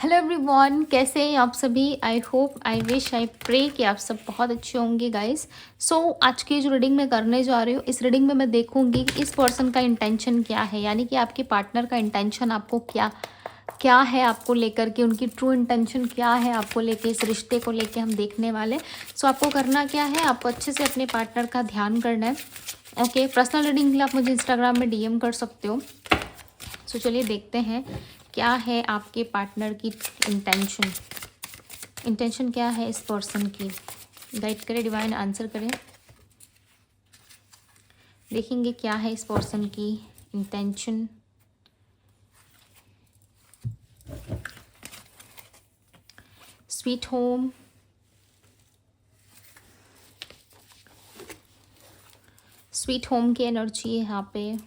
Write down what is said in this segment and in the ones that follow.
Hello everyone, कैसे हैं आप सभी। I hope, I wish, I pray कि आप सब बहुत अच्छे होंगे गाइस। आज की जो रीडिंग मैं करने जा रही हूँ, इस रीडिंग में मैं देखूंगी कि इस पर्सन का इंटेंशन क्या है, यानी कि आपके पार्टनर का इंटेंशन आपको क्या क्या है, आपको लेकर के उनकी ट्रू इंटेंशन क्या है आपको लेके, इस रिश्ते को लेके हम देखने वाले। आपको करना क्या है, आपको अच्छे से अपने पार्टनर का ध्यान करना है। ओके, पर्सनल रीडिंग के लिए आप मुझे इंस्टाग्राम में डीएम कर सकते हो। चलिए देखते हैं क्या है आपके पार्टनर की इंटेंशन क्या है इस पर्सन की। गाइड करें, डिवाइन आंसर करें। देखेंगे क्या है इस पर्सन की intention. Sweet home, sweet home की एनर्जी है यहाँ पे।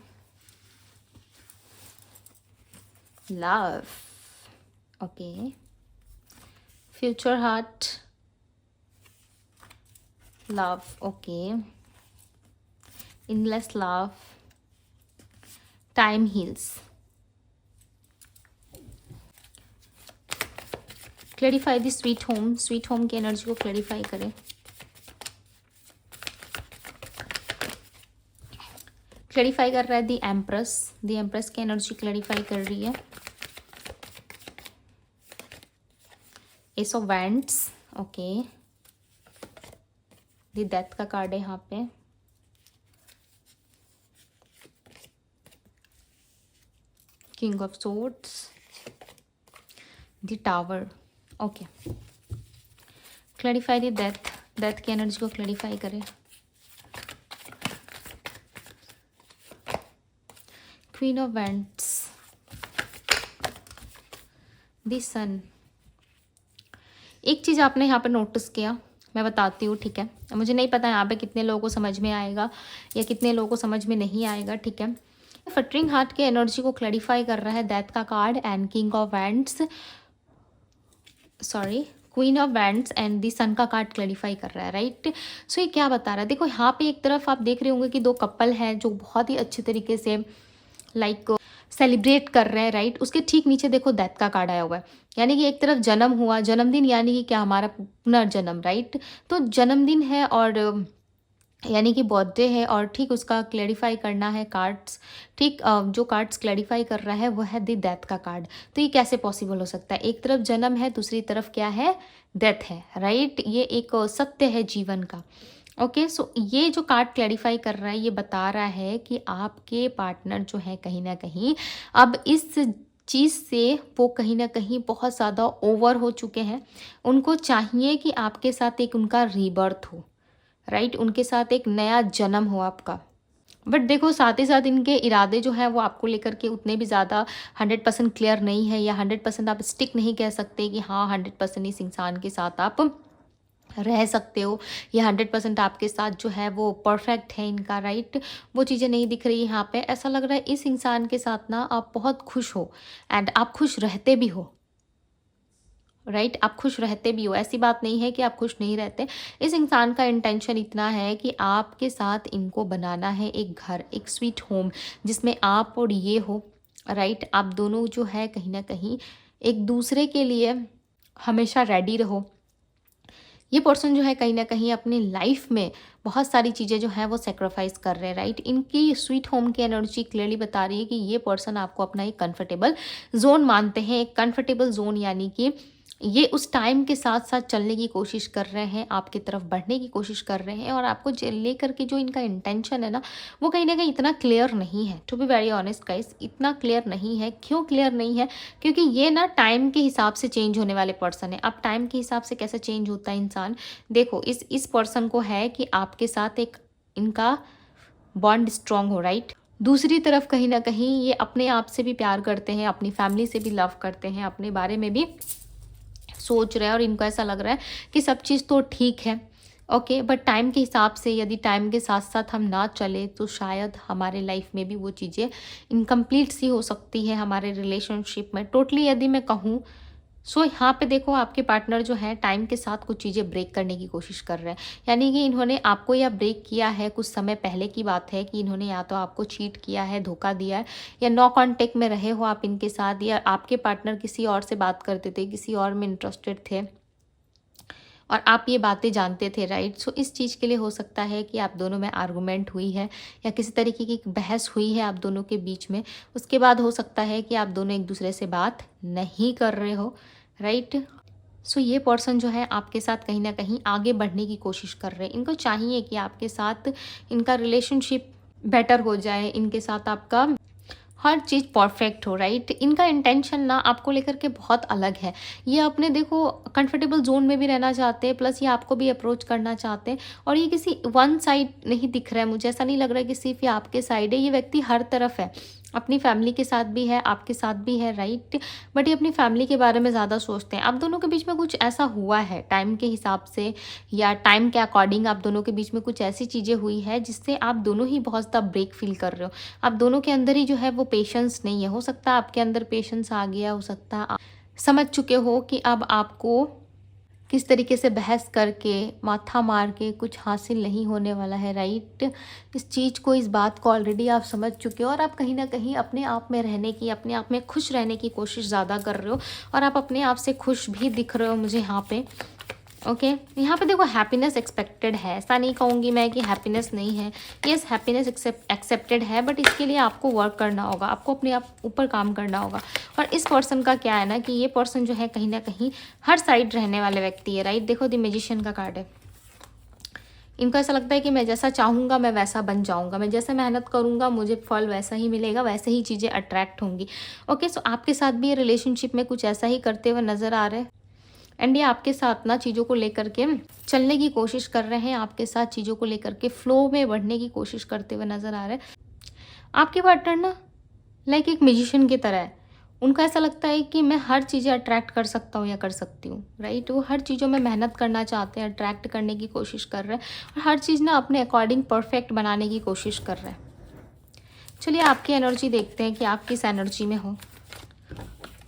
Love, okay. Future heart, love, okay. Endless love, time heals. Clarify the sweet home, sweet home की एनर्जी को क्लैरिफाई करें। क्लैरिफाई कर रहा है द एम्प्रेस की एनर्जी क्लैरिफाई कर रही है। Ace of wands, okay. The death का कार्ड है यहाँ पे। King of swords, the tower, okay. Clarify the death की एनर्जी को क्लैरिफाई करें। क्वीन ऑफ वैंड्स, द सन। एक चीज़ आपने यहाँ पे नोटिस किया, मैं बताती हूँ, ठीक है। मुझे नहीं पता यहाँ पे कितने लोगों को समझ में आएगा या कितने लोगों को समझ में नहीं आएगा, ठीक है। फटरिंग हार्ट की एनर्जी को क्लैरिफाई कर रहा है डेथ का card and king of wands, sorry, queen of wands and the sun का कार्ड क्लैरिफाई कर रहा है, राइट। ये क्या बता रहा है, देखो यहाँ पे एक तरफ आप देख रहे होंगे कि दो कपल हैं जो बहुत ही अच्छे तरीके से सेलिब्रेट कर रहे हैं, राइट। उसके ठीक नीचे देखो डेथ का कार्ड आया हुआ है, यानी कि एक तरफ जन्म हुआ, जन्मदिन, यानी कि क्या, हमारा पुनर्जन्म, राइट। तो जन्मदिन है और यानी कि बर्थडे है, और ठीक उसका क्लैरिफाई करना है कार्ड्स, ठीक। जो कार्ड्स क्लैरिफाई कर रहा है वो है द डेथ का कार्ड। तो ये कैसे पॉसिबल हो सकता है, एक तरफ जन्म है, दूसरी तरफ क्या है, डेथ है, राइट। ये एक सत्य है जीवन का। ओके, ये जो कार्ड क्लैरिफाई कर रहा है ये बता रहा है कि आपके पार्टनर जो है कहीं ना कहीं अब इस चीज़ से वो कहीं ना कहीं बहुत ज़्यादा ओवर हो चुके हैं। उनको चाहिए कि आपके साथ एक उनका रीबर्थ हो, राइट। उनके साथ एक नया जन्म हो आपका। बट देखो, साथ ही साथ इनके इरादे जो हैं वो आपको लेकर के उतने भी ज़्यादा 100% क्लियर नहीं है, या 100% आप स्टिक नहीं कह सकते कि हाँ 100% इस इंसान के साथ आप रह सकते हो, या 100% आपके साथ जो है वो परफेक्ट है इनका, राइट। वो चीज़ें नहीं दिख रही यहाँ पे। ऐसा लग रहा है इस इंसान के साथ ना आप बहुत खुश हो, एंड आप खुश रहते भी हो, राइट। आप खुश रहते भी हो, ऐसी बात नहीं है कि आप खुश नहीं रहते। इस इंसान का इंटेंशन इतना है कि आपके साथ इनको बनाना है एक घर, एक स्वीट होम, जिसमें आप और ये हो, राइट। आप दोनों जो है कहीं ना कहीं एक दूसरे के लिए हमेशा रेडी रहो। ये पर्सन जो है कहीं ना कहीं अपनी लाइफ में बहुत सारी चीज़ें जो है वो सेक्रीफाइस कर रहे हैं, राइट। इनकी स्वीट होम की एनर्जी क्लियरली बता रही है कि ये पर्सन आपको अपना एक कंफर्टेबल जोन मानते हैं। एक कंफर्टेबल जोन यानी कि ये उस टाइम के साथ साथ चलने की कोशिश कर रहे हैं, आपकी तरफ बढ़ने की कोशिश कर रहे हैं, और आपको लेकर के जो इनका इंटेंशन है ना वो कहीं ना कहीं इतना क्लियर नहीं है। To be very honest guys, इतना क्लियर नहीं है। क्यों क्लियर नहीं है, क्योंकि ये ना टाइम के हिसाब से चेंज होने वाले पर्सन है। अब टाइम के हिसाब से कैसे चेंज होता है इंसान, देखो इस पर्सन को है कि आपके साथ एक इनका बॉन्ड स्ट्रांग हो, राइट। दूसरी तरफ कहीं ना कहीं ये अपने आप से भी प्यार करते हैं, अपनी फैमिली से भी लव करते हैं, अपने बारे में भी सोच रहे हैं, और इनको ऐसा लग रहा है कि सब चीज़ तो ठीक है, ओके। बट टाइम के हिसाब से यदि टाइम के साथ साथ हम ना चले तो शायद हमारे लाइफ में भी वो चीज़ें इनकम्प्लीट सी हो सकती है हमारे रिलेशनशिप में। टोटली यदि मैं कहूँ सो यहाँ पे देखो आपके पार्टनर जो है टाइम के साथ कुछ चीज़ें ब्रेक करने की कोशिश कर रहे हैं। यानी कि इन्होंने आपको या ब्रेक किया है, कुछ समय पहले की बात है कि इन्होंने या तो आपको चीट किया है, धोखा दिया है, या नो कांटेक्ट में रहे हो आप इनके साथ, या आपके पार्टनर किसी और से बात करते थे, किसी और में इंटरेस्टेड थे और आप ये बातें जानते थे, राइट। सो इस चीज़ के लिए हो सकता है कि आप दोनों में आर्गूमेंट हुई है या किसी तरीके की बहस हुई है आप दोनों के बीच में। उसके बाद हो सकता है कि आप दोनों एक दूसरे से बात नहीं कर रहे हो, राइट। सो ये पर्सन जो है आपके साथ कहीं ना कहीं आगे बढ़ने की कोशिश कर रहे हैं। इनको चाहिए कि आपके साथ इनका रिलेशनशिप बेटर हो जाए, इनके साथ आपका हर चीज़ परफेक्ट हो, राइट। इनका इंटेंशन ना आपको लेकर के बहुत अलग है। ये अपने देखो कंफर्टेबल जोन में भी रहना चाहते हैं, प्लस ये आपको भी अप्रोच करना चाहते हैं। और ये किसी वन साइड नहीं दिख रहा है, मुझे ऐसा नहीं लग रहा है कि सिर्फ ये आपके साइड है। ये व्यक्ति हर तरफ है, अपनी फैमिली के साथ भी है, आपके साथ भी है, राइट। बट ये अपनी फैमिली के बारे में ज़्यादा सोचते हैं। आप दोनों के बीच में कुछ ऐसा हुआ है टाइम के हिसाब से या टाइम के अकॉर्डिंग, आप दोनों के बीच में कुछ ऐसी चीज़ें हुई है जिससे आप दोनों ही बहुत ज़्यादा ब्रेक फील कर रहे हो। आप दोनों के अंदर ही जो है वो पेशेंस नहीं है। हो सकता है आपके अंदर पेशेंस आ गया, हो सकता है आप समझ चुके हो कि अब आपको किस तरीके से बहस करके, माथा मार के कुछ हासिल नहीं होने वाला है, राइट। इस चीज़ को, इस बात को ऑलरेडी आप समझ चुके हो और आप कहीं ना कहीं अपने आप में रहने की, अपने आप में खुश रहने की कोशिश ज़्यादा कर रहे हो और आप अपने आप से खुश भी दिख रहे हो मुझे यहाँ पे। ओके यहाँ पे देखो हैप्पीनेस एक्सपेक्टेड है, ऐसा नहीं कहूँगी मैं कि हैप्पीनेस नहीं है। यस, हैप्पीनेस एक्सेप्टेड है, बट इसके लिए आपको वर्क करना होगा, आपको अपने आप ऊपर काम करना होगा। और इस पर्सन का क्या है ना कि ये पर्सन जो है कहीं ना कहीं हर साइड रहने वाले व्यक्ति है, राइट। देखो द मैजिशियन का कार्ड है। इनको ऐसा लगता है कि मैं जैसा चाहूँगा मैं वैसा बन जाऊँगा, मैं जैसे मेहनत करूँगा मुझे फल वैसा ही मिलेगा, वैसे ही चीज़ें अट्रैक्ट होंगी। ओके सो आपके साथ भी ये रिलेशनशिप में कुछ ऐसा ही करते हुए नज़र आ रहे हैं। एंड ये आपके साथ ना चीज़ों को लेकर के चलने की कोशिश कर रहे हैं, आपके साथ चीज़ों को लेकर के फ्लो में बढ़ने की कोशिश करते हुए नज़र आ रहे हैं। आपके पार्टनर ना लाइक एक म्यूजिशियन की तरह है। उनको ऐसा लगता है कि मैं हर चीज़ें अट्रैक्ट कर सकता हूँ या कर सकती हूँ, राइट। वो हर चीज़ों में मेहनत करना चाहते हैं, अट्रैक्ट करने की कोशिश कर रहे हैं और हर चीज़ ना अपने अकॉर्डिंग परफेक्ट बनाने की कोशिश कर रहे हैं। चलिए आपकी एनर्जी देखते हैं कि आप किस एनर्जी में हो।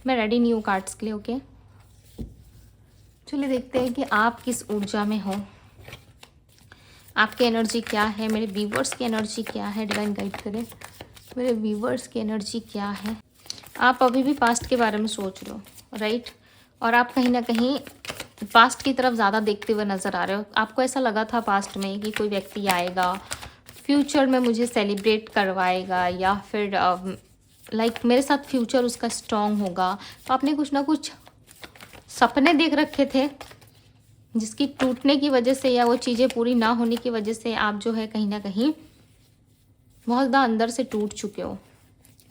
मैं रेडी नहीं हूँ कार्ड्स के लिए, ओके। चलिए देखते हैं कि आप किस ऊर्जा में हो, आपकी एनर्जी क्या है, मेरे व्यूवर्स की एनर्जी क्या है। डिवाइन गाइड करें, मेरे व्यूवर्स की एनर्जी क्या है। आप अभी भी पास्ट के बारे में सोच रहे हो, राइट। और आप कहीं ना कहीं पास्ट की तरफ ज़्यादा देखते हुए नज़र आ रहे हो। आपको ऐसा लगा था पास्ट में कि कोई व्यक्ति आएगा, फ्यूचर में मुझे सेलिब्रेट करवाएगा या फिर लाइक मेरे साथ फ्यूचर उसका स्ट्रॉन्ग होगा। तो आपने कुछ ना कुछ सपने देख रखे थे जिसकी टूटने की वजह से या वो चीज़ें पूरी ना होने की वजह से आप जो है कहीं ना कहीं बहुत ज़्यादा अंदर से टूट चुके हो,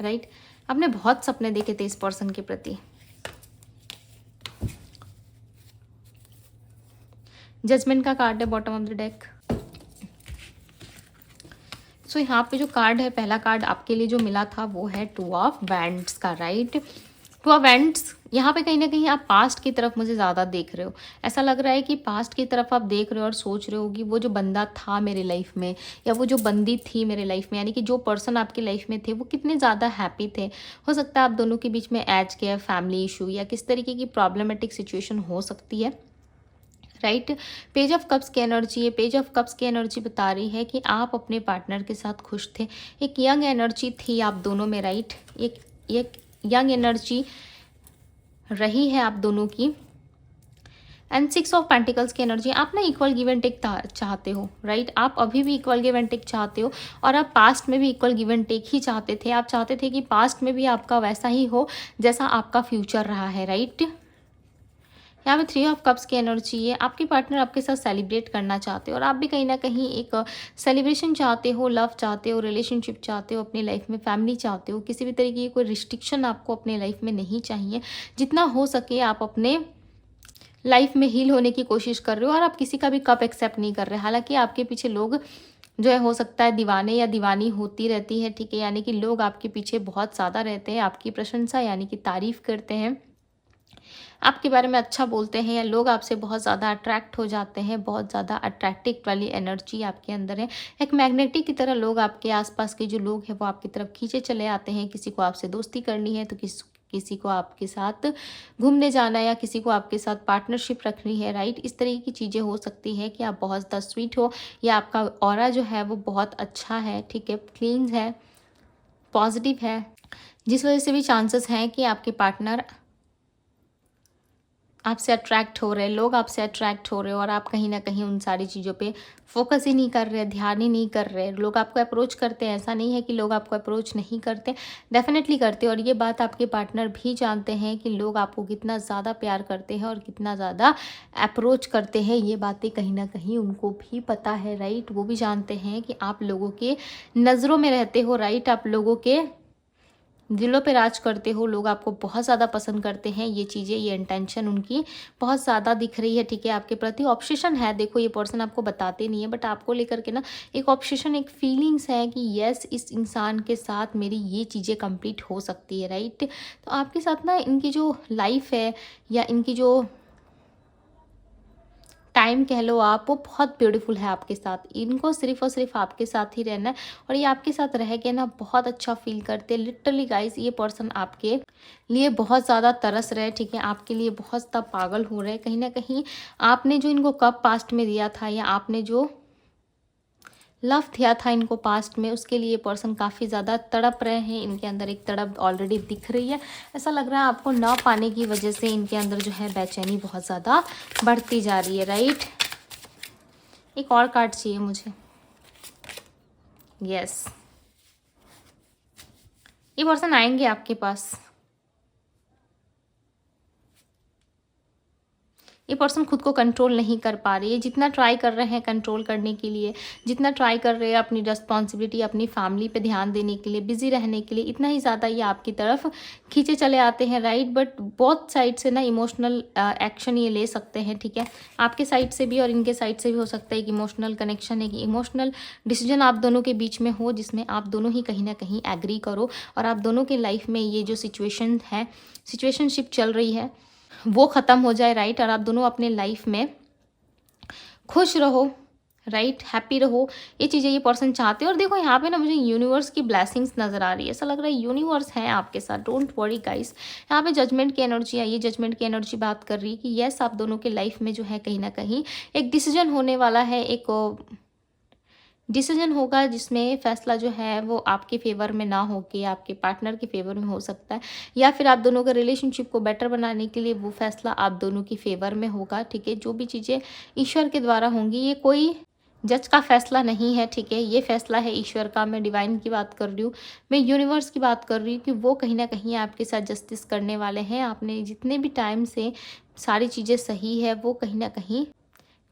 राइट। आपने बहुत सपने देखे थे इस पर्सन के प्रति। जजमेंट का कार्ड है बॉटम ऑफ द डेक। सो यहाँ पे जो कार्ड है, पहला कार्ड आपके लिए जो मिला था वो है टू ऑफ वैंड्स का, राइट। टू ऑफ वैंड्स यहाँ पे कहीं ना कहीं आप पास्ट की तरफ मुझे ज़्यादा देख रहे हो। ऐसा लग रहा है कि पास्ट की तरफ आप देख रहे हो और सोच रहे हो कि वो जो बंदा था मेरे लाइफ में या वो जो बंदी थी मेरे लाइफ में, यानी कि जो पर्सन आपकी लाइफ में थे वो कितने ज़्यादा हैप्पी थे। हो सकता है आप दोनों के बीच में एज के फैमिली इशू या किस तरीके की प्रॉब्लमेटिक सिचुएशन हो सकती है, राइट। पेज ऑफ कप्स की एनर्जी है। पेज ऑफ कप्स की एनर्जी बता रही है कि आप अपने पार्टनर के साथ खुश थे। एक यंग एनर्जी थी आप दोनों में, राइट। एक यंग एनर्जी रही है आप दोनों की। एंड 6 ऑफ पेंटिकल्स की एनर्जी, आप ना इक्वल गिव एंड टेक चाहते हो, राइट। आप अभी भी इक्वल गिव एंड टेक चाहते हो और आप पास्ट में भी इक्वल गिव एंड टेक ही चाहते थे। आप चाहते थे कि पास्ट में भी आपका वैसा ही हो जैसा आपका फ्यूचर रहा है, राइट। यहाँ पे 3 ऑफ कप्स की एनर्जी है। आपके पार्टनर आपके साथ सेलिब्रेट करना चाहते हो और आप भी कहीं ना कहीं एक सेलिब्रेशन चाहते हो, लव चाहते हो, रिलेशनशिप चाहते हो, अपनी लाइफ में फैमिली चाहते हो। किसी भी तरीके की कोई रिस्ट्रिक्शन आपको अपने लाइफ में नहीं चाहिए। जितना हो सके आप अपने लाइफ में हील होने की कोशिश कर रहे हो और आप किसी का भी कप एक्सेप्ट नहीं कर रहे। हालांकि आपके पीछे लोग जो है हो सकता है दीवाने या दीवानी होती रहती है, ठीक है। यानी कि लोग आपके पीछे बहुत ज़्यादा रहते हैं, आपकी प्रशंसा यानी कि तारीफ़ करते हैं, आपके बारे में अच्छा बोलते हैं, या लोग आपसे बहुत ज़्यादा अट्रैक्ट हो जाते हैं। बहुत ज़्यादा अट्रैक्टिव वाली एनर्जी आपके अंदर है। एक मैग्नेटिक की तरह लोग, आपके आसपास के जो लोग हैं वो आपकी तरफ खींचे चले आते हैं। किसी को आपसे दोस्ती करनी है तो किसी को आपके साथ घूमने जाना है या किसी को आपके साथ पार्टनरशिप रखनी है, राइट। इस तरह की चीज़ें हो सकती है कि आप बहुत ज़्यादा स्वीट हो या आपका ऑरा जो है वो बहुत अच्छा है, ठीक है, क्लीन है, पॉजिटिव है, जिस वजह से भी चांसेस हैं कि आपके पार्टनर आपसे अट्रैक्ट हो रहे हैं, लोग आपसे अट्रैक्ट हो रहे हो और आप कहीं ना कहीं उन सारी चीज़ों पे फोकस ही नहीं कर रहे, ध्यान ही नहीं कर रहे। लोग आपको अप्रोच करते हैं, ऐसा नहीं है कि लोग आपको अप्रोच नहीं करते, डेफिनेटली करते हैं। और ये बात आपके पार्टनर भी जानते हैं कि लोग आपको कितना ज़्यादा प्यार करते हैं और कितना ज़्यादा अप्रोच करते हैं। ये बातें कहीं ना कहीं उनको भी पता है, राइट। वो भी जानते हैं कि आप लोगों के नज़रों में रहते हो, राइट। आप लोगों के दिलों पे राज करते हो, लोग आपको बहुत ज़्यादा पसंद करते हैं। ये चीज़ें, ये इंटेंशन उनकी बहुत ज़्यादा दिख रही है, ठीक है। आपके प्रति ऑब्सेशन है, देखो ये पर्सन आपको बताते नहीं है बट आपको लेकर के ना एक ऑब्सेशन, एक फीलिंग्स है कि यस, इस इंसान के साथ मेरी ये चीज़ें कंप्लीट हो सकती है, राइट। तो आपके साथ ना इनकी जो लाइफ है या इनकी जो टाइम कह लो आप, वो बहुत ब्यूटीफुल है आपके साथ। इनको सिर्फ और सिर्फ आपके साथ ही रहना है और ये आपके साथ रह के ना बहुत अच्छा फील करते हैं। लिटरली गाइस, ये पर्सन आपके लिए बहुत ज़्यादा तरस रहे, ठीक है, आपके लिए बहुत ज़्यादा पागल हो रहे हैं। कहीं ना कहीं आपने जो इनको कब पास्ट में दिया था या आपने जो लव दिया था इनको पास्ट में, उसके लिए पर्सन काफ़ी ज़्यादा तड़प रहे हैं। इनके अंदर एक तड़प ऑलरेडी दिख रही है। ऐसा लग रहा है आपको ना पाने की वजह से इनके अंदर जो है बेचैनी बहुत ज़्यादा बढ़ती जा रही है, राइट। एक और कार्ड चाहिए मुझे। यस, ये पर्सन आएंगे आपके पास। ये पर्सन खुद को कंट्रोल नहीं कर पा रही है। जितना ट्राई कर रहे हैं कंट्रोल करने के लिए, जितना ट्राई कर रहे हैं अपनी रिस्पॉन्सिबिलिटी, अपनी फैमिली पे ध्यान देने के लिए, बिजी रहने के लिए, इतना ही ज़्यादा ये आपकी तरफ खींचे चले आते हैं, राइट। बट बोथ साइड से ना इमोशनल एक्शन ये ले सकते हैं, ठीक है। आपके साइड से भी और इनके साइड से भी हो सकता है कि इमोशनल कनेक्शन है, कि इमोशनल डिसीजन आप दोनों के बीच में हो, जिसमें आप दोनों ही कहीं ना कहीं एग्री करो और आप दोनों के लाइफ में ये जो सिचुएशन है, सिचुएशनशिप चल रही है, वो ख़त्म हो जाए, राइट। और आप दोनों अपने लाइफ में खुश रहो, राइट, हैप्पी रहो। ये चीज़ें ये पर्सन चाहते हैं। और देखो यहाँ पे ना मुझे यूनिवर्स की ब्लेसिंग्स नज़र आ रही है। ऐसा लग रहा है यूनिवर्स है आपके साथ। डोंट वरी गाइस, यहाँ पे जजमेंट की एनर्जी आई है। जजमेंट की एनर्जी बात कर रही है कि यस, आप दोनों के लाइफ में जो है कहीं ना कहीं एक डिसीजन होने वाला है, एक डिसीजन होगा जिसमें फैसला जो है वो आपके फेवर में ना हो के आपके पार्टनर के फेवर में हो सकता है, या फिर आप दोनों के रिलेशनशिप को बेटर बनाने के लिए वो फैसला आप दोनों की फेवर में होगा, ठीक है। जो भी चीज़ें ईश्वर के द्वारा होंगी, ये कोई जज का फैसला नहीं है, ठीक है। ये फैसला है ईश्वर का। मैं डिवाइन की बात कर रही हूँ, मैं यूनिवर्स की बात कर रही हूँ कि वो कहीं ना कहीं आपके साथ जस्टिस करने वाले हैं। आपने जितने भी टाइम से सारी चीज़ें सही है वो कहीं ना कहीं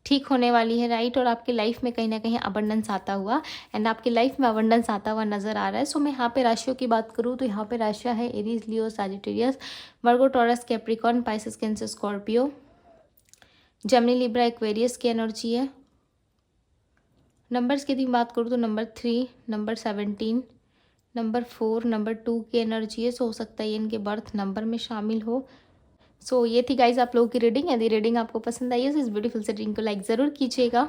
ठीक होने वाली है, राइट। और आपकी लाइफ में कहीं ना कहीं अबंडेंस आता हुआ, एंड आपकी लाइफ में अबंडेंस आता हुआ नजर आ रहा है। सो मैं यहाँ पे राशियों की बात करूँ तो यहाँ पे राशियाँ है Aries, Leo, Sagittarius, Virgo, Taurus, Capricorn, Pisces, Cancer, Scorpio, Gemini, Libra, Aquarius की एनर्जी है। नंबर्स की यदि बात करूँ तो नंबर 3, नंबर 17, नंबर 4, नंबर 2 की एनर्जी है। सो हो सकता है ये इनके बर्थ नंबर में शामिल हो। सो ये थी गाइज आप लोगों की रीडिंग। यदि रीडिंग आपको पसंद आई है तो इस ब्यूटीफुल से रीडिंग को लाइक ज़रूर कीजिएगा।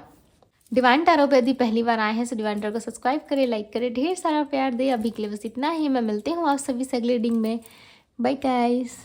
डिवाइन टैरो पे यदि पहली बार आए हैं तो डिवाइन टैरो को सब्सक्राइब करें, लाइक करें, ढेर सारा प्यार दे। अभी के लिए बस इतना ही। मैं मिलती हूँ आप सभी से अगली रीडिंग में। Bye guys.